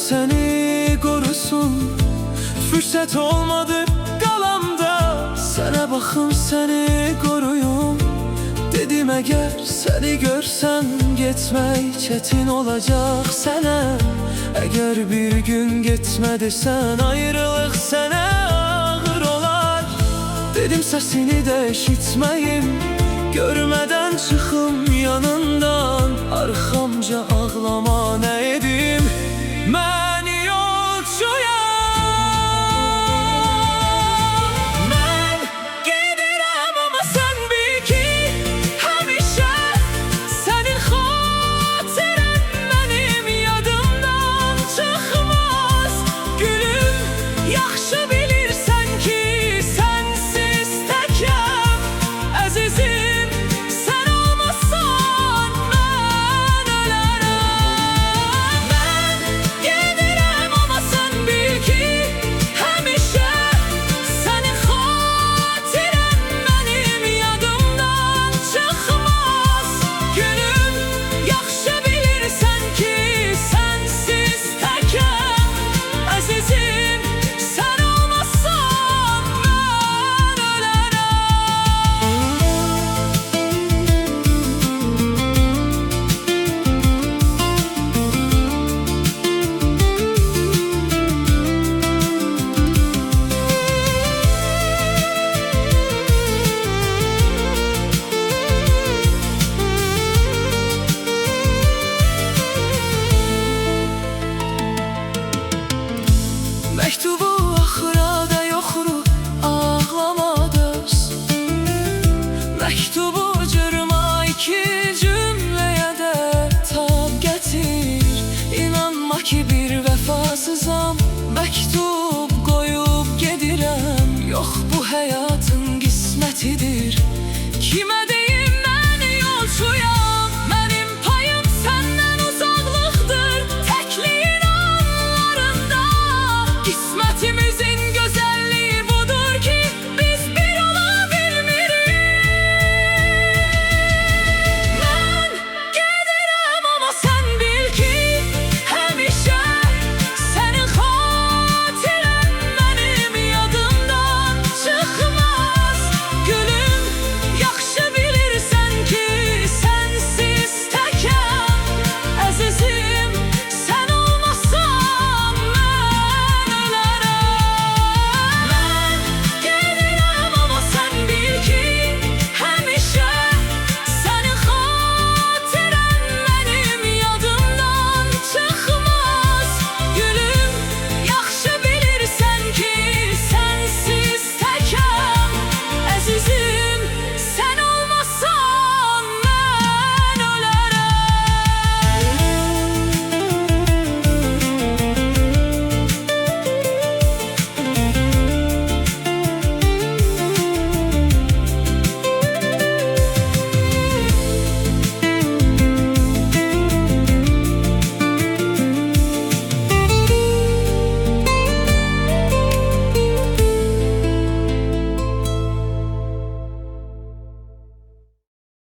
seni korusun. Fürsət olmadı qalamda, sənə baxım səni qoruyum. Dedim əgər səni görsən, getmək çətin olacaq sənə. Əgər bir gün getmə desən, ayrılıq sənə ağır olar. Dedim səsini də eşitməyim, görmədən çıxım yanından. Arxamca ağlama nə edim, mən yolcuyam. Mən gedirəm amma sən bil ki, həmişə sənin xatirən mənim yadımdan çıxmaz. Gülüm, yaxşı bilirsən ki, sənsiz təkəm. Əzizim, sən olmasan mən ölərəm. Mən gedirəm amma sən bil ki, həmişə sənin xatirən mənim yadımdan çıxmaz. Gülüm, yaxşı bilirsən ki, sənsiz təkəm. Əzizim, sən olmasan mən ölərəm. Məktubu